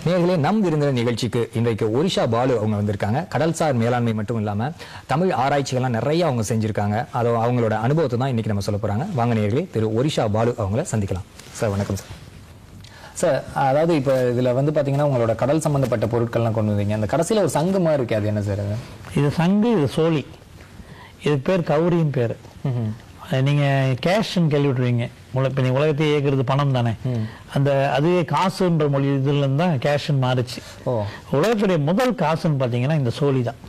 நேயர்களே, நம் விருந்தினர் நிகழ்ச்சிக்கு இன்றைக்கு ஒரிஷா பாலு அவங்க வந்திருக்காங்க. கடல்சார் மேலாண்மை மட்டும் இல்லாம தமிழ் ஆராய்ச்சிகள்லாம் நிறைய அவங்க செஞ்சிருக்காங்க. அது அவங்களோட அனுபவத்தை தான் இன்னைக்கு நம்ம சொல்ல போறாங்க. வாங்க நேயர்களே, திரு ஒரிஷா பாலு அவங்கள சந்திக்கலாம். சார் வணக்கம் சார். சார், அதாவது இப்போ இதில் வந்து பார்த்தீங்கன்னா உங்களோட கடல் சம்பந்தப்பட்ட பொருட்கள்லாம் கொண்டு வந்தீங்க. அந்த கடைசியில் ஒரு சங்கு மாதிரி இருக்கு, அது என்ன சார்? இது சங்கு, இது சோழி. இது பேர் கௌரியின் பேர். நீங்கள் கேஷ்ன்னு கேள்விட்டுருவீங்க. இப்போ நீங்கள் உலகத்தை இயக்கிறது பணம் தானே, அந்த அதுவே காசுன்ற மொழி இதுலேருந்து தான் கேஷ்ன்னு மாறிச்சு. உலகத்துடைய முதல் காசுன்னு பார்த்தீங்கன்னா இந்த சோழி தான்.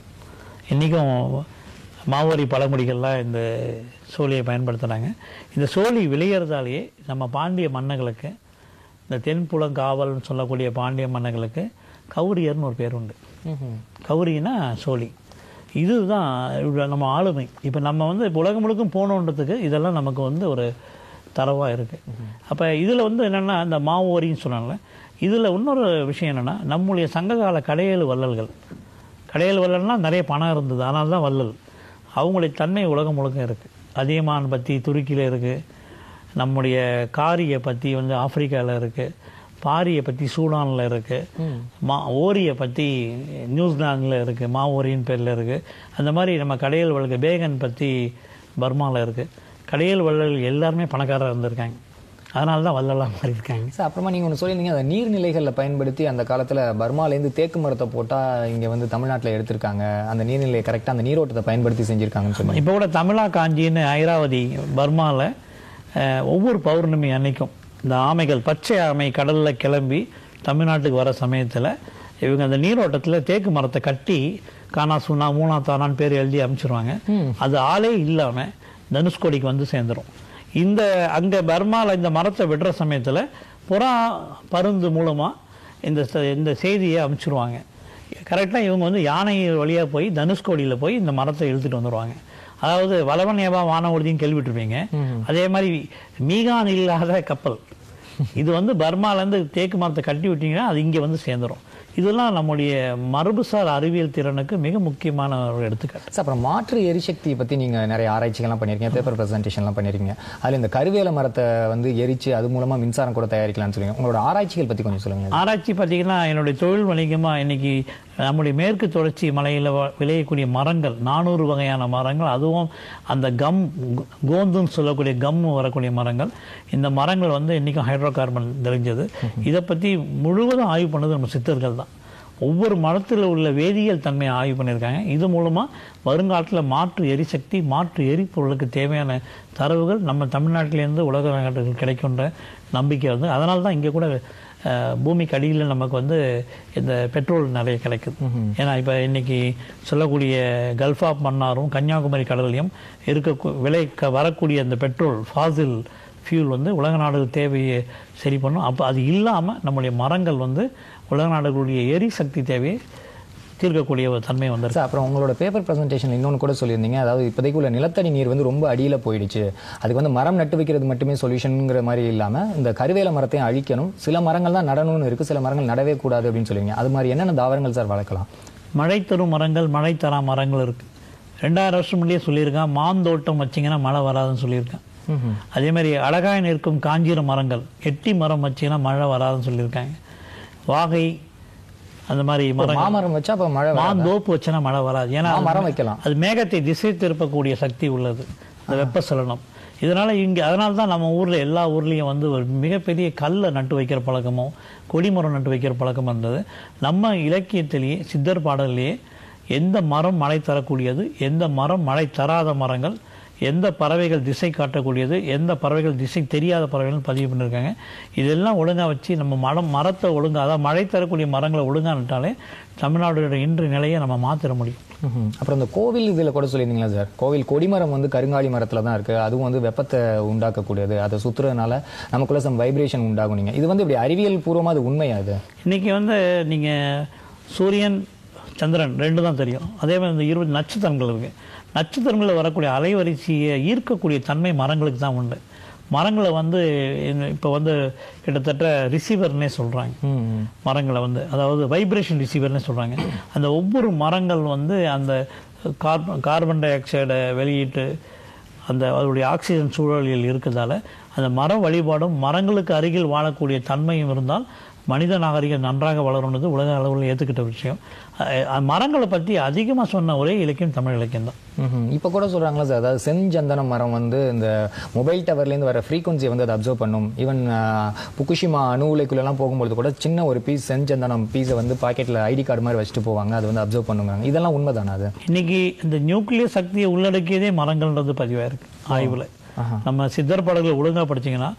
இன்றைக்கும் மாவோரி பழங்குடிகள்லாம் இந்த சோழியை பயன்படுத்துகிறாங்க. இந்த சோழி விளையிறதாலேயே நம்ம பாண்டிய மன்னர்களுக்கு, இந்த தென்புலங்காவல்னு சொல்லக்கூடிய பாண்டிய மன்னர்களுக்கு கௌரியர்னு ஒரு பேர் உண்டு. கௌரின்னா சோழி. இதுதான் நம்ம ஆளுமை. இப்போ நம்ம வந்து இப்போ உலகம் முழுக்கும் போகணுன்றதுக்கு இதெல்லாம் நமக்கு வந்து ஒரு தரவாக இருக்குது. அப்போ இதில் வந்து என்னென்னா, இந்த மாவோரின்னு சொன்னால இதில் இன்னொரு விஷயம் என்னென்னா, நம்முடைய சங்ககால கடையேழு வள்ளல்கள், கடையேழு வள்ளல்னால் நிறைய பணம் இருந்தது, ஆனால் தான் வள்ளல். அவங்களுடைய தன்மை உலகம் முழுக்க இருக்குது. அதியமான் பற்றி துருக்கியில் இருக்குது, நம்முடைய காரியை பற்றி வந்து ஆப்பிரிக்காவில் இருக்குது, பாரியை பற்றி சூடானில் இருக்குது, ஓரியை பற்றி நியூசிலாண்டில் இருக்குது, மாவோரியின் பேரில் இருக்குது. அந்த மாதிரி நம்ம கடையல் வள்ளல் பேகன் பற்றி பர்மாவில் இருக்குது. கடையல் வள்ளல் எல்லாருமே பணக்காரராக இருந்திருக்காங்க, அதனால தான் வள்ளலாக மாறி இருக்காங்க. சார், அப்புறமா நீங்கள் ஒன்று சொல்லியிருந்தீங்க, அந்த நீர்நிலைகளில் பயன்படுத்தி அந்த காலத்தில் பர்மாலேருந்து தேக்கு மரத்தை போட்டால் இங்கே வந்து தமிழ்நாட்டில் எடுத்திருக்காங்க. அந்த நீர்நிலையை கரெக்டாக அந்த நீரோட்டத்தை பயன்படுத்தி செஞ்சுருக்காங்கன்னு சொன்னாங்க. இப்போ கூட தமிழா காஞ்சின்னு ஐராவதி பர்மாவில் ஒவ்வொரு பௌர்ணமி அன்னைக்கும் இந்த ஆமைகள், பச்சை ஆமை கடலில் கிளம்பி தமிழ்நாட்டுக்கு வர சமயத்தில் இவங்க அந்த நீரோட்டத்தில் தேக்கு மரத்தை கட்டி கானாசூனா மூணாத்தானான்னு பேர் எழுதி அமைச்சிருவாங்க. அது ஆளே இல்லாமல் தனுஷ்கோடிக்கு வந்து சேர்ந்துடும். இந்த அங்கே பர்மாவில் இந்த மரத்தை விடுற சமயத்தில் புறா பருந்து மூலமாக இந்த செய்தியை அமைச்சிருவாங்க. கரெக்டாக இவங்க வந்து யானை வழியாக போய் தனுஷ்கோடியில் போய் இந்த மரத்தை இழுத்துட்டு வந்துடுவாங்க. அதாவது வளவன்யவா வானவர்தின்னு கேள்விட்டுருப்பீங்க. அதே மாதிரி மீகான் இல்லாத கப்பல். இது வந்து பர்மாலேருந்து தேக்கு மரத்தை கட்டி விட்டீங்கன்னா அது இங்கே வந்து சேர்ந்துடும். இதெல்லாம் நம்முடைய மரபுசார் அறிவியல் திறனுக்கு மிக முக்கியமான ஒரு எடுத்துக்காட்டு. சார், அப்புறம் மாற்று எரிசக்தியை பற்றி நீங்கள் நிறைய ஆராய்ச்சிகள்லாம் பண்ணியிருக்கீங்க, பேப்பர் ப்ரெசன்டேஷன்லாம் பண்ணியிருக்கீங்க. அதில் இந்த கருவேல மரத்தை வந்து எரித்து அது மூலமாக மின்சாரம் கூட தயாரிக்கலாம்னு சொல்லுங்கள். உங்களோட ஆராய்ச்சிகள் பற்றி கொஞ்சம் சொல்லுங்கள். ஆராய்ச்சி பார்த்தீங்கன்னா, என்னுடைய தொழில் வணிகமாக இன்னைக்கு நம்முடைய மேற்கு தொடர்ச்சி மலையில் விளையக்கூடிய மரங்கள் 400 வகையான மரங்கள், அதுவும் அந்த கோந்துன்னு சொல்லக்கூடிய வரக்கூடிய மரங்கள். இந்த மரங்கள் வந்து இன்றைக்கும் ஹைட்ரோ கார்பன் தெரிஞ்சது. இதை பற்றி முழுவதும் ஆய்வு பண்ணது நம்ம சித்தர்கள் தான். ஒவ்வொரு மரத்தில் உள்ள வேதியியல் தன்மையை ஆய்வு பண்ணியிருக்காங்க. இது மூலமாக வருங்காலத்தில் மாற்று எரிசக்தி, மாற்று எரிபொருளுக்கு தேவையான தரவுகள் நம்ம தமிழ்நாட்டிலேருந்து உலக நாடுகள் கிடைக்கின்ற நம்பிக்கை வந்து, அதனால தான் இங்கே கூட பூமிக்கு அடியில் நமக்கு வந்து இந்த பெட்ரோல் நிறைய கிடைக்குது. ஏன்னா இப்போ இன்னைக்கு சொல்லக்கூடிய கல்ஃப் ஆஃப் மன்னாரும் கன்னியாகுமரி கடலையும் வரக்கூடிய அந்த பெட்ரோல் ஃபாசில் ஃபியூல் வந்து உலக நாடுகள் தேவையை சரி பண்ணும். அப்போ அது இல்லாமல் நம்முடைய மரங்கள் வந்து உலக நாடுகளுடைய எரிசக்தி தேவையை தீர்க்கக்கூடிய ஒரு தன்மை வந்துருக்கு. அப்புறம் உங்களோட பேப்பர் ப்ரெசன்டேஷன் இன்னொன்று கூட சொல்லியிருந்தீங்க, அதாவது இப்போதைக்கு உள்ள நிலத்தடி நீர் வந்து ரொம்ப அடியில் போயிடுச்சு, அதுக்கு வந்து மரம் நட்டு வைக்கிறது மட்டுமே சொல்யூஷனுங்கிற மாதிரி இல்லாமல் இந்த கருவேல மரத்தையும் அழிக்கணும், சில மரங்கள் தான் நடணும்னு இருக்குது, சில மரங்கள் நடவே கூடாது அப்படின்னு சொல்லுவீங்க. அது மாதிரி என்னென்ன தாவரங்கள் சார் வளர்க்கலாம்? மழை தரும் மரங்கள், மழை தரா மரங்கள் இருக்குது. 2000 வருஷம் முன்னே சொல்லியிருக்கான், மாந்தோட்டம் வச்சிங்கன்னா மழை வராதுன்னு சொல்லியிருக்கேன். அதே மாதிரி அழகாய் நிற்கும் காஞ்சிர மரங்கள், எட்டி மரம் வச்சிங்கன்னா மழை வராதுன்னு சொல்லியிருக்காங்க. வாகை அந்த மாதிரி மரம் வச்சா அப்போ மழை, மாந்தோப்பு வச்சனா மழை வராது. ஏன்னா மரம் வைக்கலாம், அது மேகத்தை திசை திருப்பக்கூடிய சக்தி உள்ளது, அந்த வெப்பசலனம். இதனால அதனால தான் நம்ம ஊரில் எல்லா ஊர்லேயும் வந்து ஒரு மிகப்பெரிய கல்லை நட்டு வைக்கிற பழக்கமும் கொடிமரம் நட்டு வைக்கிற பழக்கமும் இருந்தது. நம்ம இலக்கியத்திலேயே சித்தர் பாடல்லையே எந்த மரம் மழை தரக்கூடியது, எந்த மரம் மழை தராத மரங்கள், எந்த பறவைகள் திசை காட்டக்கூடியது, எந்த பறவைகள் திசை தெரியாத பறவைகள் பதிவு பண்ணியிருக்காங்க. இதெல்லாம் ஒழுங்காக வச்சு நம்ம மரத்தை ஒழுங்காக, அதாவது மழை தரக்கூடிய மரங்களை ஒழுங்காக நட்டாலே தமிழ்நாடுடைய இன்று நிலையை நம்ம மாற்றிட முடியும். அப்புறம் இந்த கோவில் இதில் கூட சொல்லியிருந்தீங்களா சார், கோவில் கொடிமரம் வந்து கருங்காலி மரத்தில் தான் இருக்குது, அதுவும் வந்து வெப்பத்தை உண்டாக்கக்கூடியது, அதை சுற்றுறதுனால நமக்குள்ள சம் வைப்ரேஷன் உண்டாகும். நீங்கள் இது வந்து இப்படி அறிவியல் பூர்வமாக அது உண்மையா? அது இன்றைக்கி வந்து நீங்கள் சூரியன் சந்திரன் 2 தான் தெரியும். அதே மாதிரி இந்த 20 நட்சத்திரங்கள் இருக்குது. நட்சத்திரங்களில் வரக்கூடிய அலைவரிசையை ஈர்க்கக்கூடிய தன்மை மரங்களுக்கு தான் உண்டு. மரங்களை வந்து இப்போ வந்து கிட்டத்தட்ட ரிசீவர்னே சொல்கிறாங்க. மரங்களை வந்து அதாவது வைப்ரேஷன் ரிசீவர்னே சொல்கிறாங்க. அந்த ஒவ்வொரு மரங்கள் வந்து அந்த கார்பன் டை ஆக்சைடை வெளியிட்டு அந்த அதனுடைய ஆக்சிஜன் சூழலில் இருக்கிறதால அந்த மர வழிபாடும் மரங்களுக்கு அருகில் வாழக்கூடிய தன்மையும் இருந்தால் மனித நாகரிகம் நன்றாக வளரும்னது உலக அளவில் ஏற்றுக்கிட்ட விஷயம். மரங்களை பற்றி அதிகமாக சொன்ன ஒரே இலக்கியம் தமிழ் இலக்கியம் தான். இப்போ கூட சொல்கிறாங்களா சார், அதாவது செஞ்சந்தனம் மரம் வந்து இந்த மொபைல் டவர்லேருந்து வர ஃப்ரீக்வன்சியை வந்து அதை அப்சர்வ் பண்ணும். ஈவன் புக்குஷிமா அணு உலைக்குள்ளெல்லாம் போகும்போது கூட சின்ன ஒரு பீஸ் செஞ்சந்தனம் பீஸை வந்து பாக்கெட்டில் ஐடி கார்டு மாதிரி வச்சுட்டு போவாங்க, அது வந்து அப்சர்வ் பண்ணுவாங்க. இதெல்லாம் உண்மைதானே? அது இன்னைக்கு இந்த நியூக்ளியர் சக்தியை உள்ளடக்கியதே மரங்கள்ன்றது பதிவாக இருக்குது ஆய்வில். நம்ம சித்தர் பாடல்களை ஒழுங்காக படிச்சிங்கன்னா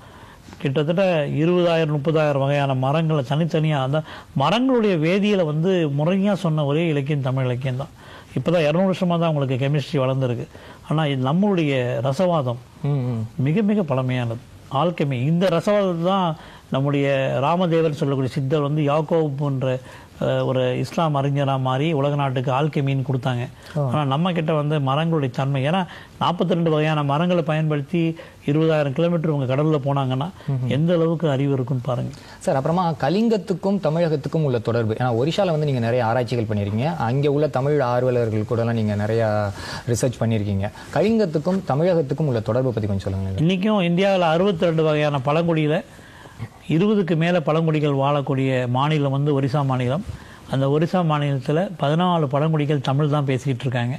கிட்டத்தட்ட 20,000-30,000 வகையான மரங்களை தனித்தனியாக அந்த மரங்களுடைய வேதியியலை வந்து முறையாக சொன்ன ஒரே இலக்கியம் தமிழ் இலக்கியம் தான். இப்போ தான் 200 வருஷமாக தான் உங்களுக்கு கெமிஸ்ட்ரி வளர்ந்துருக்கு. ஆனால் இது நம்மளுடைய ரசவாதம் மிக மிக பழமையானது. ஆல்கெமி, இந்த ரசவாதத்தை தான் நம்முடைய ராமதேவர் சொல்லக்கூடிய சித்தர் வந்து யாக்கோப் போன்ற ஒரு இஸ்லாம் அறிஞராக மாறி உலக நாட்டுக்கு ஆல்கெமின்னு கொடுத்தாங்க. ஆனால் நம்ம கிட்ட வந்து மரங்களுடைய தன்மை, ஏன்னா 42 வகையான மரங்களை பயன்படுத்தி 20,000 கிலோமீட்டர் உங்கள் கடலில் போனாங்கன்னா எந்த அளவுக்கு அறிவு இருக்குன்னு பாருங்க சார். அப்புறமா கலிங்கத்துக்கும் தமிழகத்துக்கும் உள்ள தொடர்பு, ஏன்னா ஒரிஷாவில் வந்து நீங்கள் நிறைய ஆராய்ச்சிகள் பண்ணியிருக்கீங்க, அங்கே உள்ள தமிழ் ஆர்வலர்கள் கூடலாம் நீங்கள் நிறையா ரிசர்ச் பண்ணியிருக்கீங்க. கலிங்கத்துக்கும் தமிழகத்துக்கும் உள்ள தொடர்பை பற்றி கொஞ்சம் சொல்லுங்கள். இன்றைக்கும் இந்தியாவில் 62 வகையான பழங்குடியில் 20க்கு மேலே பழங்குடிகள் வாழக்கூடிய மாநிலம் வந்து ஒரிசா மாநிலம். அந்த ஒரிசா மாநிலத்தில் 14 பழங்குடிகள் தமிழ் தான் பேசிக்கிட்டு இருக்காங்க.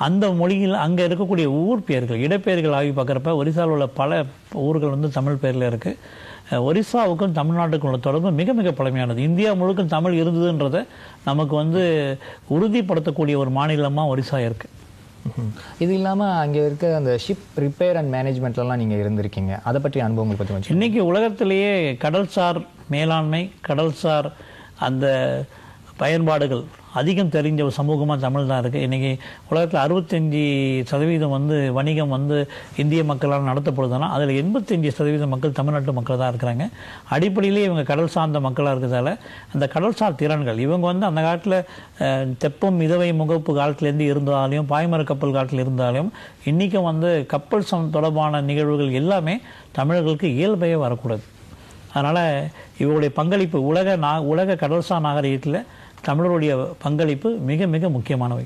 அந்த மொழியில் அங்கே இருக்கக்கூடிய ஊர் பெயர்கள், இடப்பெயர்கள் ஆகி பார்க்குறப்ப ஒரிசாவில் உள்ள பல ஊர்கள் வந்து தமிழ் பேரில் இருக்குது. ஒரிசாவுக்கும் தமிழ்நாட்டுக்கும் உள்ள தொடர்பு மிக மிக பழமையானது. இந்தியா முழுக்க தமிழ் இருந்ததுன்றதை நமக்கு வந்து உறுதிப்படுத்தக்கூடிய ஒரு மாநிலமாக ஒரிசா இருக்குது. இது இல்லாமல் அங்கே இருக்க அந்த ஷிப் ரிப்பேர் அண்ட் மேனேஜ்மெண்ட்லாம் நீங்கள் இருந்திருக்கீங்க, அதை பற்றி அனுபவங்கள் பற்றி கொஞ்சம். இன்றைக்கி உலகத்திலேயே கடல்சார் மேலாண்மை, கடல்சார் அந்த பயன்பாடுகள் அதிகம் தெரிஞ்ச ஒரு சமூகமாக தமிழ் தான் இருக்குது. இன்றைக்கி உலகத்தில் 65% வந்து வணிகம் வந்து இந்திய மக்களால் நடத்தப்படுதுன்னா அதில் 85% மக்கள் தமிழ்நாட்டு மக்கள் தான் இருக்கிறாங்க. அடிப்படையிலேயே இவங்க கடல் சார்ந்த மக்களாக இருக்கிறதால அந்த கடல்சார் திறன்கள் இவங்க வந்து அந்த காலத்தில் தெப்பம் மிதவை முகப்பு காலத்திலேருந்து இருந்தாலையும் பாய்மர கப்பல் காலத்தில் இருந்தாலையும் இன்றைக்கும் வந்து கப்பல் தொடர்பான நிகழ்வுகள் எல்லாமே தமிழர்களுக்கு இயல்பையே வரக்கூடாது. அதனால் இவருடைய பங்களிப்பு உலக கடல்சார் நாகரிகத்தில் தமிழருடைய பங்களிப்பு மிக மிக முக்கியமானவை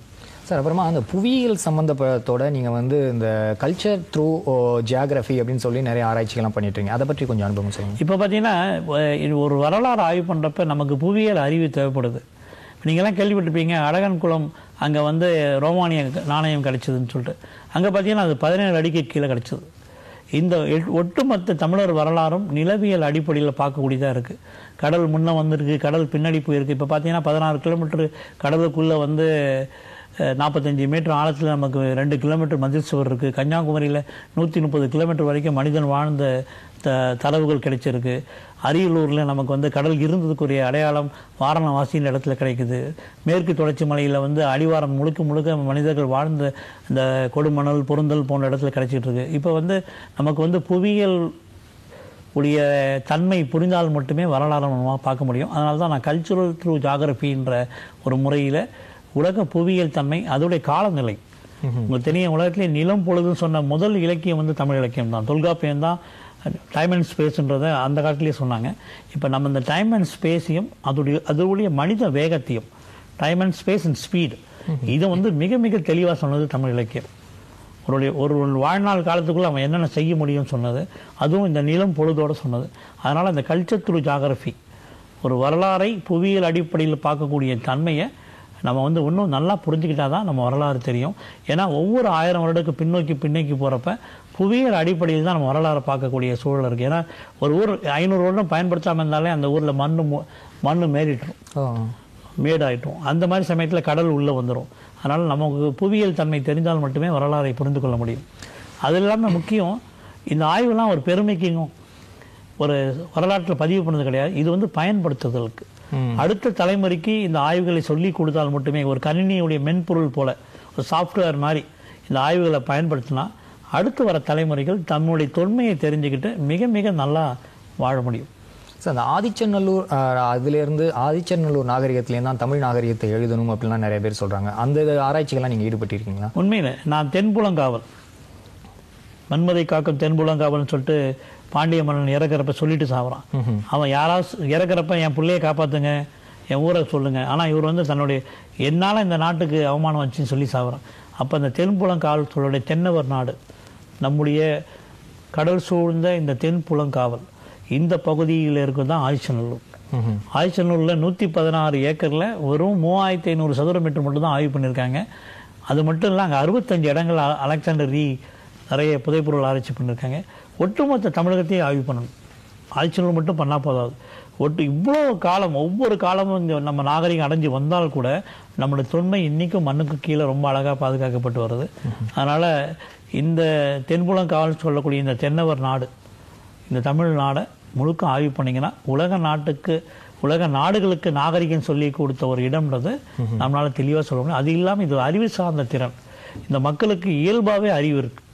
சார். அப்புறமா அந்த புவியியல் சம்மந்தப்பட்டதோட நீங்கள் வந்து இந்த கல்ச்சர் த்ரூ ஜியாகிரஃபி அப்படின்னு சொல்லி நிறைய ஆராய்ச்சிகள்லாம் பண்ணிட்டுருங்க, அதை பற்றி கொஞ்சம் அனுபவம் சொல்லுங்கள். இப்போ பார்த்தீங்கன்னா ஒரு வரலாறு ஆய்வு பண்ணுறப்ப நமக்கு புவியியல் அறிவு தேவைப்படுது. நீங்கள்லாம் கேள்விப்பட்டிருப்பீங்க அழகன் குளம் அங்கே வந்து ரோமானிய நாணயம் கிடைச்சதுன்னு சொல்லிட்டு. அங்கே பார்த்தீங்கன்னா அது 17 அடிக்கு கீழே கிடைச்சது. இந்த ஒட்டுமொத்த தமிழர் வரலாறும் நிலவியல் அடிப்படையில் பார்க்கக்கூடியதாக இருக்குது. கடல் முன்னே வந்திருக்கு, கடல் பின்னாடி போயிருக்கு. இப்போ பார்த்தீங்கன்னா 16 கிலோமீட்டர் கடலுக்குள்ளே வந்து 45 மீட்டர் ஆழத்தில் நமக்கு 2 கிலோமீட்டர் மதில் சுவர் இருக்குது. கன்னியாகுமரியில் 130 கிலோமீட்டர் வரைக்கும் மனிதன் வாழ்ந்த தரவுகள் கிடைச்சிருக்கு. அரியலூரில் நமக்கு வந்து கடல் இருந்ததுக்குரிய அடையாளம் வாரணவாசின்ற இடத்துல கிடைக்குது. மேற்கு தொடர்ச்சி மலையில் வந்து அடிவாரம் முழுக்க மனிதர்கள் வாழ்ந்த இந்த கொடுமணல் பொருந்தல் போன்ற இடத்துல கிடைச்சிட்டு இருக்கு. இப்போ வந்து நமக்கு வந்து புவியியல் உடைய தன்மை புரிந்தால் மட்டுமே வரலாறு நம்ம பார்க்க முடியும். அதனால தான் நான் கல்ச்சுரல் த்ரூ ஜாகிரபின்ற ஒரு முறையில் உலக புவியியல் தன்மை அதோடைய காலநிலை உங்களுக்கு தெரியும். உலகத்திலே நிலம் பொழுதுன்னு சொன்ன முதல் இலக்கியம் வந்து தமிழ் இலக்கியம் தான். தொல்காப்பியம் தான் டைம் அண்ட் ஸ்பேஸ்ன்றதை அந்த காலத்திலேயே சொன்னாங்க. இப்போ நம்ம இந்த டைம் அண்ட் ஸ்பேஸையும் அதோடைய மனித வேகத்தையும், time and space and speed, இதை வந்து மிக மிக தெளிவாக சொன்னது தமிழ் இலக்கியம். ஒரு வாழ்நாள் காலத்துக்குள்ளே அவன் என்னென்ன செய்ய முடியும்னு சொன்னது, அதுவும் இந்த நிலம் பொழுதோடு சொன்னது. அதனால் இந்த கல்ச்சர் த்ரூ ஜாகிரஃபி ஒரு வரலாறை புவியியல் அடிப்படையில் பார்க்கக்கூடிய தன்மையை நம்ம வந்து இன்னும் நல்லா புரிஞ்சுக்கிட்டால் தான் நம்ம வரலாறு தெரியும். ஏன்னா ஒவ்வொரு 1000 வருடத்துக்கு பின்னோக்கி போகிறப்ப புவியியல் அடிப்படையில் தான் நம்ம வரலாறு பார்க்கக்கூடிய சூழல் இருக்குது. ஏன்னா ஒரு ஊர் 500 வருடம் பயன்படுத்தாமல் இருந்தாலே அந்த ஊரில் மண் மேடாயிட்டும். அந்த மாதிரி சமயத்தில் கடல் உள்ளே வந்துடும். அதனால் நமக்கு புவியியல் தன்மை தெரிந்தால் மட்டுமே வரலாறை புரிந்து கொள்ள முடியும். அது இல்லாமல் முக்கியம், இந்த ஆய்வுலாம் ஒரு பெருமைக்கும் ஒரு வரலாற்றில் பதிவு பண்ணது கிடையாது. இது வந்து பயன்படுத்துதலுக்கு அடுத்த தலைமுறைக்கு இந்த ஆய்வுகளை சொல்லி கொடுத்தால் மட்டுமே, ஒரு கணினியுடைய மென்பொருள் போல ஒரு சாஃப்ட்வேர் மாதிரி இந்த ஆய்வுகளை பயன்படுத்தினா அடுத்து வர தலைமுறைகள் தன்னுடைய தொன்மையை தெரிஞ்சுக்கிட்டு மிக மிக நல்லா வாழ முடியும். சார், அந்த ஆதிச்சநல்லூர் அதுலேருந்து ஆதிச்சநல்லூர் நாகரிகத்துலேருந்து தான் தமிழ் நாகரிகத்தை எழுதணும் அப்படின்லாம் நிறைய பேர் சொல்கிறாங்க. அந்த ஆராய்ச்சிகள்லாம் நீங்கள் ஈடுபட்டிருக்கீங்களா? உண்மையில் நான் தென்புலங்காவல், மன்மதை காக்கும் தென்புலங்காவல்னு சொல்லிட்டு பாண்டிய மன்னன் இறக்குறப்ப சொல்லிட்டு சாப்பிட்றான். அவன் யாராவது இறக்குறப்ப என் பிள்ளையை காப்பாற்றுங்க, என் ஊரை சொல்லுங்க. ஆனால் இவர் வந்து தன்னுடைய என்னால் இந்த நாட்டுக்கு அவமானம் வச்சுன்னு சொல்லி சாப்பிட்றான். அப்போ அந்த தென்புலங்காவல் சொல்லுடைய தென்னவர் நாடு, நம்முடைய கடல் சூழ்ந்த இந்த தென்புலங்காவல் இந்த பகுதியில் இருக்கிறது தான் ஆதிச்சநல்லூர். ஆதிச்சநல்லூரில் 116 ஏக்கரில் வெறும் 3500 சதுர மீட்டர் மட்டும் தான் ஆய்வு பண்ணியிருக்காங்க. அது மட்டும் இல்லை, அங்கே 65 இடங்கள் அலெக்சாண்டர் நிறைய புதைப்பொருள் ஆராய்ச்சி பண்ணியிருக்காங்க. ஒட்டுமொத்த தமிழகத்தையும் ஆய்வு பண்ணணும். ஆதிச்சநல்லூர் மட்டும் பண்ணால் போதாது. இவ்வளோ காலம், ஒவ்வொரு காலமும் இந்த நம்ம நாகரிகம் அடைஞ்சு வந்தால் கூட நம்மளுடைய தொன்மை இன்றைக்கும் மண்ணுக்கு கீழே ரொம்ப அழகாக பாதுகாக்கப்பட்டு வருது. அதனால் இந்த தென்புலங்காவல் சொல்லக்கூடிய இந்த தென்னவர் நாடு, இந்த தமிழ்நாடை முழுக்க ஆய்வு பண்ணிங்கன்னா உலக நாடுகளுக்கு நாகரிகம் சொல்லி கொடுத்த ஒரு இடம்ன்றது நம்மளால் தெளிவாக சொல்ல முடியும். அது இல்லாமல் இது அறிவு சார்ந்த திறன். இந்த மக்களுக்கு இயல்பாகவே அறிவு இருக்குது.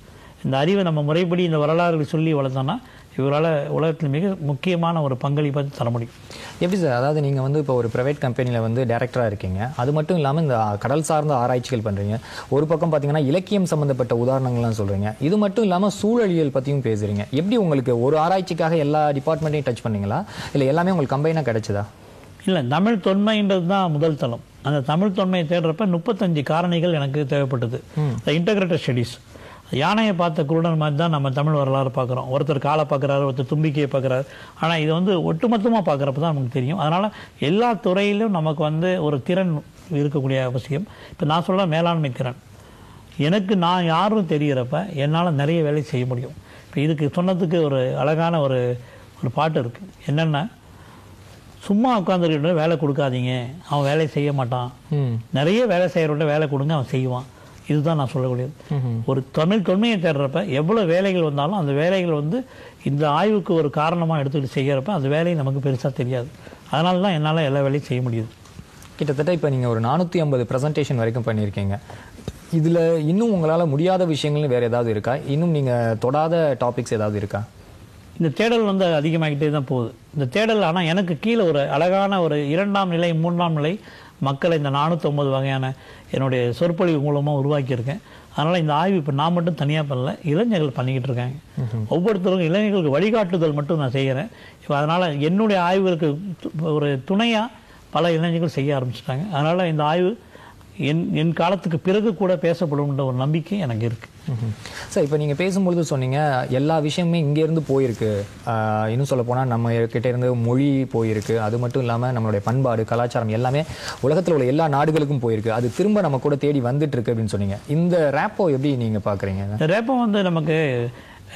இந்த அறிவை நம்ம முறைப்படி இந்த வரலாறுகளை சொல்லி வளர்த்தோன்னா இவரால் உலகத்தில் மிக முக்கியமான ஒரு பங்களிப்பை தர முடியும். எப்படி சார், அதாவது நீங்கள் வந்து இப்போ ஒரு ப்ரைவேட் கம்பெனியில் வந்து டைரக்டராக இருக்கீங்க, அது மட்டும் இல்லாமல் இந்த கடல் சார்ந்த ஆராய்ச்சிகள் பண்ணுறீங்க, ஒரு பக்கம் பார்த்தீங்கன்னா இலக்கியம் சம்மந்தப்பட்ட உதாரணங்கள்லாம் சொல்கிறீங்க, இது மட்டும் இல்லாமல் சூழலியல் பற்றியும் பேசுகிறீங்க. எப்படி உங்களுக்கு ஒரு ஆராய்ச்சிக்காக எல்லா டிபார்ட்மெண்ட்டையும் டச் பண்ணீங்களா, இல்லை எல்லாமே உங்களுக்கு கம்பைனாக கிடைச்சதா? இல்லை, தமிழ் தொன்மைன்றது தான் முதல் தளம். அந்த தமிழ் தொன்மையை தேடுறப்ப 35 காரணிகள் எனக்கு தேவைப்பட்டது. Integrated studies. யானையை பார்த்த குருடன் மாதிரி தான் நம்ம தமிழ் வரலாறு பார்க்குறோம். ஒருத்தர் காலை பார்க்குறாரு, ஒருத்தர் தும்பிக்கையை பார்க்குறாரு. ஆனால் இது வந்து ஒட்டுமொத்தமாக பார்க்குறப்ப தான் நமக்கு தெரியும். அதனால் எல்லா துறையிலும் நமக்கு வந்து ஒரு திறன் இருக்கக்கூடிய அவசியம். இப்போ நான் சொல்ல மேலாண்மை திறன், எனக்கு நான் யாரும் தெரிகிறப்ப என்னால் நிறைய வேலை செய்ய முடியும். இப்போ இதுக்கு சொன்னதுக்கு ஒரு அழகான ஒரு பாட்டு இருக்குது. என்னென்னா, சும்மா உட்காந்துருக்கிட்ட வேலை கொடுக்காதீங்க, அவன் வேலையை செய்ய மாட்டான். நிறைய வேலை செய்கிறவன்ட்ட வேலை கொடுங்க, அவன் செய்வான். இதுதான் நான் சொல்லக்கூடியது. ஒரு தமிழ் தொன்மையை தேடுறப்ப எவ்வளோ வேலைகள் வந்தாலும் அந்த வேலைகள் வந்து இந்த ஆய்வுக்கு ஒரு காரணமாக எடுத்துக்கிட்டு செய்கிறப்ப அந்த வேலையை நமக்கு பெருசாக தெரியாது. அதனால தான் என்னால் எல்லா வேலையும் செய்ய முடியுது. கிட்டத்தட்ட இப்போ நீங்கள் ஒரு 450 ப்ரெசன்டேஷன் வரைக்கும் பண்ணியிருக்கீங்க. இதில் இன்னும் உங்களால் முடியாத விஷயங்கள்னு வேறு ஏதாவது இருக்கா? இன்னும் நீங்கள் தொடாத டாபிக்ஸ் ஏதாவது இருக்கா? இந்த தேடல் வந்து அதிகமாகிட்டே தான் போகுது. இந்த தேடல் ஆனால் எனக்கு கீழே ஒரு அழகான ஒரு 2ஆம் நிலை 3ஆம் நிலை மக்களை இந்த 450 வகையான என்னுடைய சொற்பொழிவு மூலமாக உருவாக்கியிருக்கேன். அதனால் இந்த ஆய்வு இப்போ நான் மட்டும் தனியாக பண்ணல, இளைஞர்கள் பண்ணிக்கிட்டு இருக்காங்க. ஒவ்வொருத்தருக்கும் இளைஞர்களுக்கு வழிகாட்டுதல் மட்டும் நான் செய்கிறேன். இப்போ அதனால் என்னுடைய ஆய்வுகளுக்கு ஒரு துணையாக பல இளைஞர்கள் செய்ய ஆரம்பிச்சிட்டாங்க. அதனால் இந்த ஆய்வு என் காலத்துக்கு பிறகு கூட பேசப்படும்ன்ற ஒரு நம்பிக்கை எனக்கு இருக்குது. சார், இப்போ நீங்கள் பேசும்பொழுது சொன்னீங்க எல்லா விஷயமே இங்கேருந்து போயிருக்கு, இன்னும் சொல்ல போனால் நம்ம கிட்டே இருந்து மொழி போயிருக்கு, அது மட்டும் இல்லாமல் நம்மளுடைய பண்பாடு கலாச்சாரம் எல்லாமே உலகத்தில் உள்ள எல்லா நாடுகளுக்கும் போயிருக்கு, அது திரும்ப நம்ம கூட தேடி வந்துட்டு இருக்கு அப்படின்னு சொன்னீங்க. இந்த ரேப்போ எப்படி நீங்கள் பார்க்குறீங்க? இந்த ரேப்போ வந்து நமக்கு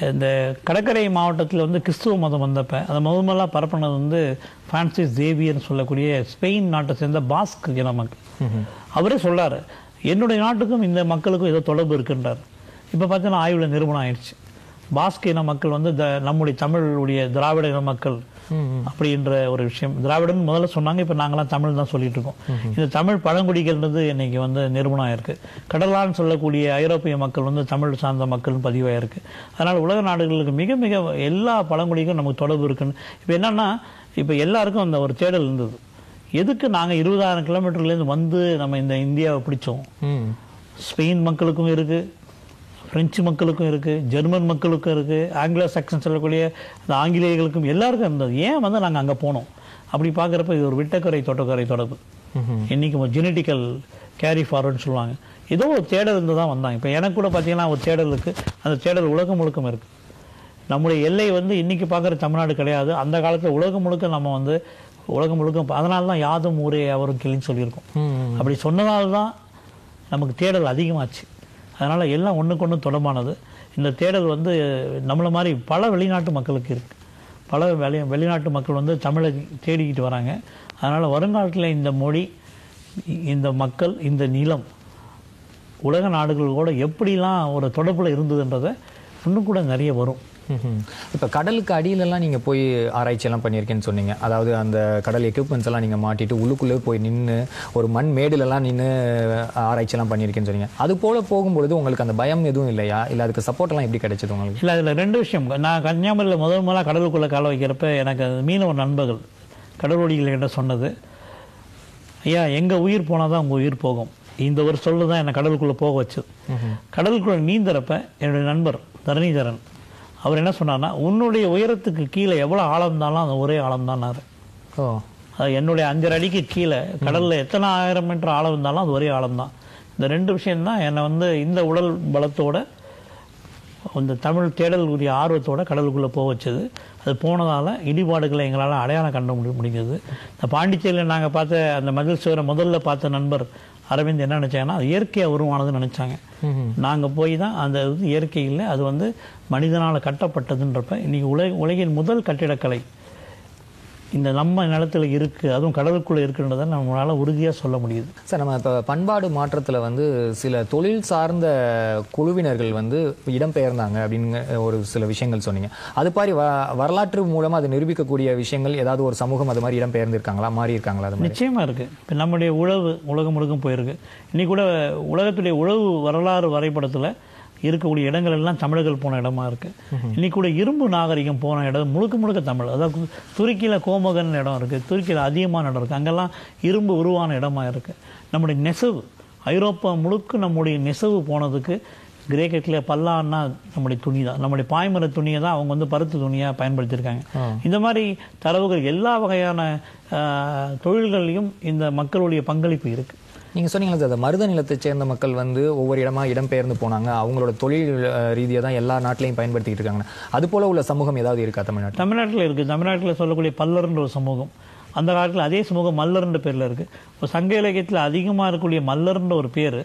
இந்த கடற்கரை மாவட்டத்தில் வந்து கிறிஸ்துவ மதம் வந்தப்போ அதை முதலாக பரப்பினது வந்து பிரான்சிஸ் சேவியர்னு சொல்லக்கூடிய ஸ்பெயின் நாட்டை சேர்ந்த பாஸ்க் இன மக்கள். அவரே சொல்றாரு, என்னுடைய நாட்டுக்கும் இந்த மக்களுக்கும் ஏதோ தொடர்பு இருக்குன்றார். இப்போ பார்த்தீங்கன்னா ஆய்வில் நிரூபணம் ஆயிடுச்சு. பாஸ்க் இன மக்கள் வந்து நம்முடைய தமிழுடைய திராவிட இன மக்கள் அப்படின்ற ஒரு விஷயம். திராவிடன் முதல்ல சொன்னாங்க, இப்போ நாங்களாம் தமிழ் தான் சொல்லிட்டு இருக்கோம். இந்த தமிழ் பழங்குடிகள்ன்றது இன்னைக்கு வந்து நிரூபணம் ஆயிருக்கு. கடலான்னு சொல்லக்கூடிய ஐரோப்பிய மக்கள் வந்து தமிழ் சார்ந்த மக்கள் பதிவாயிருக்கு. அதனால் உலக நாடுகளுக்கு மிக மிக எல்லா பழங்குடிக்கும் நமக்கு தொடர்பு இருக்குன்னு. இப்போ என்னன்னா, இப்போ எல்லாருக்கும் அந்த ஒரு தேடல் இருந்தது. எதுக்கு நாங்கள் 20,000 கிலோமீட்டர்லேருந்து வந்து நம்ம இந்த இந்தியாவை பிடிச்சோம்? ஸ்பெயின் மக்களுக்கும் இருக்குது, பிரெஞ்சு மக்களுக்கும் இருக்குது, ஜெர்மன் மக்களுக்கும் இருக்குது, ஆங்கிலோ சாக்சன் சொல்லக்கூடிய அந்த ஆங்கிலேயர்களுக்கும் எல்லாருக்கும் இருந்தது. ஏன் வந்து நாங்கள் அங்கே போனோம்? அப்படி பார்க்குறப்ப இது ஒரு விட்டக்கரை தொட்டக்கரை தொடர்பு. இன்றைக்கி ஜெனட்டிக்கல் கேரி ஃபார்வர்டுன்னு சொல்லுவாங்க. ஏதோ ஒரு தேடல் இருந்து தான் வந்தாங்க. இப்போ எனக்கு கூட பார்த்தீங்கன்னா ஒரு தேடல் இருக்குது. அந்த தேடல் உலகம் முழுக்கம் இருக்குது. நம்முடைய எல்லை வந்து இன்றைக்கி பார்க்குற தமிழ்நாடு கிடையாது. அந்த காலத்தில் உலகம் முழுக்க நம்ம வந்து உலகம் முழுக்க, அதனால தான் யாதும் ஊரே அவரும் கிளின்னு சொல்லியிருக்கோம். அப்படி சொன்னதால்தான் நமக்கு தேடல் அதிகமாச்சு. அதனால் எல்லாம் ஒன்றுக்கு ஒன்று தொடர்பானது. இந்த தேடல் வந்து நம்மளை மாதிரி பல வெளிநாட்டு மக்களுக்கு இருக்குது. பல வெளிநாட்டு மக்கள் வந்து தமிழை தேடிக்கிட்டு வராங்க. அதனால் வருங்காலத்தில் இந்த மொழி, இந்த மக்கள், இந்த நிலம் உலக நாடுகளோட எப்படிலாம் ஒரு தொடர்பில் இருந்ததுன்றதை இன்னும் கூட நிறைய வரும். இப்போ கடலுக்கு அடியிலெல்லாம் நீங்கள் போய் ஆராய்ச்சியெல்லாம் பண்ணியிருக்கேன்னு சொன்னீங்க. அதாவது அந்த கடல் எக்யூப்மெண்ட்ஸ் எல்லாம் நீங்கள் மாட்டிட்டு உள்ளுக்குள்ளே போய் நின்று ஒரு மண் மேடுலெல்லாம் நின்று ஆராய்ச்சியெல்லாம் பண்ணியிருக்கேன்னு சொன்னீங்க. அது போல் போகும்பொழுது உங்களுக்கு அந்த பயம் எதுவும் இல்லையா? இல்லை அதுக்கு சப்போர்ட்டெல்லாம் எப்படி கிடைச்சது உங்களுக்கு? இல்லை, அதில் 2 விஷயம். நான் கன்னியாகுமரியில் முதலாக கடலுக்குள்ளே கால வைக்கிறப்ப எனக்கு மீனவ நண்பர்கள் கடலோடிகள் கிட்ட சொன்னது, ஐயா எங்கள் உயிர் போனால் தான் உங்கள் உயிர் போகும். இந்த ஒரு சொல்லு தான் என்னை கடலுக்குள்ளே போக வச்சது. கடலுக்குள்ளே நீந்துறப்ப என்னுடைய நண்பர் தரணிதரன் அவர் என்ன சொன்னார்னா, உன்னுடைய உயரத்துக்கு கீழே எவ்வளோ ஆழம் இருந்தாலும் அந்த ஒரே ஆழம் தான்னாரு. அது என்னுடைய 5.5 அடிக்கு கீழே கடலில் எத்தனை 1000 மீட்டர் ஆழம் இருந்தாலும் அது ஒரே ஆழம் தான். இந்த 2 விஷயம்தான் என்னை வந்து இந்த உடல் பலத்தோட அந்த தமிழ் தேடல் உரிய ஆர்வத்தோட கடலுக்குள்ளே போக வச்சது. அது போனதால் இடிபாடுகளை எங்களால் அடையாளம் கண்டு முடிஞ்சது. இந்த பாண்டிச்சேரியில் நாங்கள் பார்த்த அந்த மதில் சுவரை முதல்ல பார்த்த நண்பர் அரவிந்த் என்ன நினச்சாங்கன்னா அது இயற்கையாக உருவானதுன்னு நினச்சாங்க. நாங்கள் போய் தான் அந்த இது இயற்கை இல்லை, அது வந்து மனிதனால் கட்டப்பட்டதுன்றப்ப இன்றைக்கி உலகின் முதல் கட்டிடக்கலை இந்த நம்ம நிலத்தில் இருக்குது, அதுவும் கடலுக்குள்ளே இருக்குன்றதை நம்மளால் உறுதியாக சொல்ல முடியுது. சார், நம்ம இப்போ பண்பாடு மாற்றத்தில் வந்து சில தொழில் சார்ந்த குழுவினர்கள் வந்து இடம்பெயர்ந்தாங்க அப்படின்னு ஒரு சில விஷயங்கள் சொன்னீங்க. அது மாதிரி வரலாற்று மூலமாக அது நிரூபிக்கக்கூடிய விஷயங்கள் ஏதாவது ஒரு சமூகம் அது மாதிரி இடம்பெயர்ந்திருக்காங்களா, மாறி இருக்காங்களா? அது நிச்சயமாக இருக்குது. இப்போ நம்முடைய உழவு உலகம் முழுக்கும் போயிருக்கு. இன்னைக்கு கூட உலகத்துடைய உழவு வரலாறு வரைபடத்தில் இருக்கக்கூடிய இடங்கள் எல்லாம் தமிழர்கள் போன இடமா இருக்கு. இன்னைக்கு கூட இரும்பு நாகரிகம் போன இடம் முழுக்க தமிழ். அதாவது துருக்கியில் கோமகன் இடம் இருக்கு, துருக்கியில் அதிகமான இடம் இருக்கு, அங்கெல்லாம் இரும்பு உருவான இடமா இருக்கு. நம்முடைய நெசவு ஐரோப்பா முழுக்க நம்முடைய நெசவு போனதுக்கு கிரேக்கத்தில் பல்லான்னா நம்முடைய துணி தான், நம்முடைய பாய்மர துணியை தான் அவங்க வந்து பருத்து துணியாக பயன்படுத்தியிருக்காங்க. இந்த மாதிரி தரவுகள் எல்லா வகையான தொழில்கள்லையும் இந்த மக்களுடைய பங்களிப்பு இருக்கு. நீங்கள் சொன்னீங்களா சார், மருத நிலத்தை சேர்ந்த மக்கள் வந்து ஒவ்வொரு இடமா இடம்பெயர்ந்து போனாங்க, அவங்களோட தொழில் ரீதியாக தான் எல்லா நாட்டிலையும் பயன்படுத்திக்கிட்டு இருக்காங்க. அது போல உள்ள சமூகம் ஏதாவது இருக்கா தமிழ்நாட்டில்? தமிழ்நாட்டில் இருக்குது. தமிழ்நாட்டில் சொல்லக்கூடிய பல்லர்ன்ற ஒரு சமூகம், அந்த காலத்தில் அதே சமூகம் மல்லர்ன்ற பேரில் இருக்குது. இப்போ சங்க இலக்கியத்தில் அதிகமாக இருக்கக்கூடிய மல்லர்ன்ற ஒரு பேர்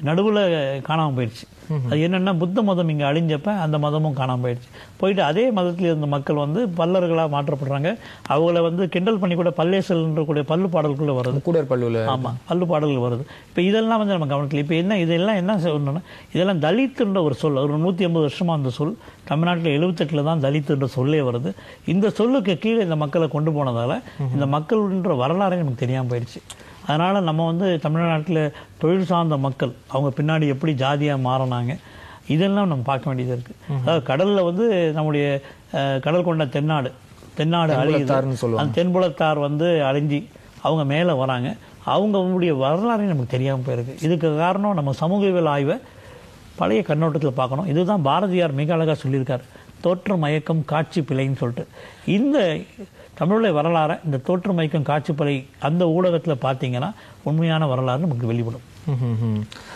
நடுவில் காணாமல் போயிடுச்சு. அது என்னென்னா புத்த மதம் இங்கே அழிஞ்சப்ப அந்த மதமும் காணாமல் போயிட்டு அதே மதத்தில் இருந்த மக்கள் வந்து பல்லர்களாக மாற்றப்படுறாங்க. அவங்கள வந்து கிண்டல் பண்ணி கூட பல்லேசல்ன்ற கூட பல்லு பாடல்குள்ளே வருது, கூடர் பல்லுல. ஆமாம், பல்லு பாடல்கள் வருது. இப்போ இதெல்லாம் வந்து நம்ம கவனிக்கல. இப்போ இதெல்லாம் என்ன சொல்லணும்னா, இதெல்லாம் தலித்துன்ற ஒரு சொல். ஒரு 150 வருஷமாக அந்த சொல் தமிழ்நாட்டில் 78 தான் தலித்துன்ற சொல்லே வருது. இந்த சொல்லுக்கு கீழே இந்த மக்களை கொண்டு போனதால் இந்த மக்கள்ன்ற வரலாறே நமக்கு தெரியாமல் போயிடுச்சு. அதனால் நம்ம வந்து தமிழ்நாட்டில் தொழில் சார்ந்த மக்கள் அவங்க பின்னாடி எப்படி ஜாதியாக மாறினாங்க இதெல்லாம் நம்ம பார்க்க வேண்டியது இருக்குது. அதாவது கடலில் வந்து நம்முடைய கடல் கொண்ட தென்னாடு அழியுது, அந்த தென்புலத்தார் வந்து அழிஞ்சி அவங்க மேலே வராங்க, அவங்களுடைய வரலாறு நமக்கு தெரியாமல் போயிருக்கு. இதுக்கு காரணம் நம்ம சமூகவியல் ஆய்வை பழைய கண்ணோட்டத்தில் பார்க்கணும். இதுதான் பாரதியார் மிக அழகாக சொல்லியிருக்கார், தோற்ற மயக்கம் காட்சி பிழைன்னு சொல்லிட்டு. இந்த தமிழுடைய வரலாறை இந்த தோற்ற மயக்கம் காட்சி பிழை அந்த ஊடகத்தில் பார்த்தீங்கன்னா உண்மையான வரலாறு நமக்கு வெளிப்படும்.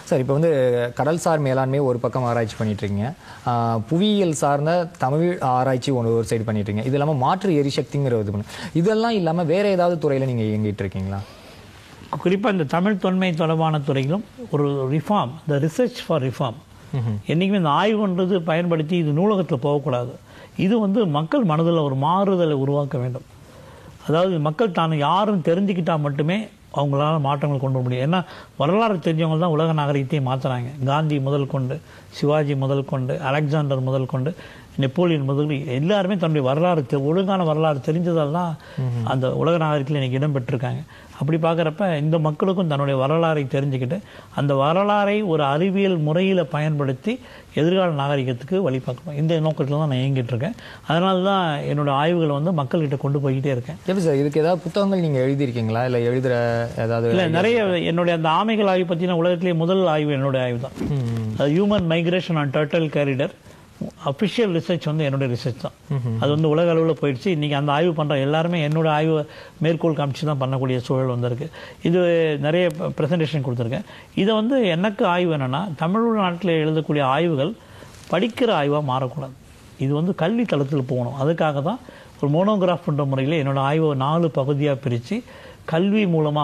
சார், இப்போ வந்து கடல்சார் மேலாண்மை ஒரு பக்கம் ஆராய்ச்சி பண்ணிட்டு இருக்கீங்க, புவியியல் சார்ந்த தமிழ் ஆராய்ச்சி ஒரு சைடு பண்ணிட்டு இருக்கீங்க, இது இல்லாமல் மாற்று எரிசக்திங்கிற இது பண்ணு, இதெல்லாம் இல்லாமல் வேற ஏதாவது துறையில் நீங்கள் இயங்கிட்டு இருக்கீங்களா? குறிப்பாக இந்த தமிழ் தொன்மை தொடர்பான துறையிலும் ஒரு ரிஃபார்ம், இந்த ரிசர்ச் ஃபார் ரிஃபார்ம், என்றைக்குமே இந்த ஆய்வுன்றது பயன்படுத்தி இது நூலகத்தில் போகக்கூடாது. இது வந்து மக்கள் மனதில் ஒரு மாறுதலை உருவாக்க வேண்டும். அதாவது மக்கள் தான் யாரும் தெரிஞ்சுக்கிட்டால் மட்டுமே அவங்களால மாற்றங்கள் கொண்டு வர முடியும். ஏன்னா வரலாறு தெரிஞ்சவங்க தான் உலக நாகரிகத்தையே மாற்றுறாங்க. காந்தி முதல் கொண்டு, சிவாஜி முதல் கொண்டு, அலெக்சாண்டர் முதல் கொண்டு, நெப்போலியன் முதல் எல்லாருமே தன்னுடைய வரலாறு ஒழுங்கான வரலாறு தெரிஞ்சதால் தான் அந்த உலக நாகரிகத்தில் இன்றைக்கி இடம்பெற்றிருக்காங்க. அப்படி பார்க்குறப்ப இந்த மக்களுக்கும் தன்னுடைய வரலாறை தெரிஞ்சுக்கிட்டு அந்த வரலாறை ஒரு அறிவியல் முறையில் பயன்படுத்தி எதிர்கால நாகரிகத்துக்கு வழிபார்க்கணும். இந்த நோக்கத்தில் தான் நான் இயங்கிட்டு இருக்கேன். அதனால தான் என்னோடய ஆய்வுகளை வந்து மக்கள்கிட்ட கொண்டு போய்கிட்டே இருக்கேன். எப்படி சார், இதுக்கு ஏதாவது புத்தகங்கள் நீங்கள் எழுதியிருக்கீங்களா, இல்லை எழுதுகிற ஏதாவது? இல்லை, நிறைய. என்னுடைய அந்த ஆமைகள் ஆய்வு பற்றின உலகத்திலேயே முதல் ஆய்வு என்னுடைய ஆய்வு தான். Human migration on turtle corridor official research வந்து என்னுடைய ரிசர்ச் தான். அது வந்து உலக அளவில் போயிடுச்சு. இன்றைக்கி அந்த ஆய்வு பண்ணுற எல்லாருமே என்னோட ஆய்வு மேற்கோள் காமிச்சு தான் பண்ணக்கூடிய சூழல் வந்திருக்கு. இது நிறைய ப்ரெசன்டேஷன் கொடுத்துருக்கேன். இதை வந்து எனக்கு ஆய்வு என்னென்னா, தமிழ்நாட்டில் எழுதக்கூடிய ஆய்வுகள் படிக்கிற ஆய்வாக மாறக்கூடாது. இது வந்து கல்வி தளத்தில் போகணும். அதுக்காக தான் ஒரு மோனோகிராஃப்ன்ற முறையில் என்னோடய ஆய்வை 4 பகுதியாக பிரித்து கல்வி மூலமாக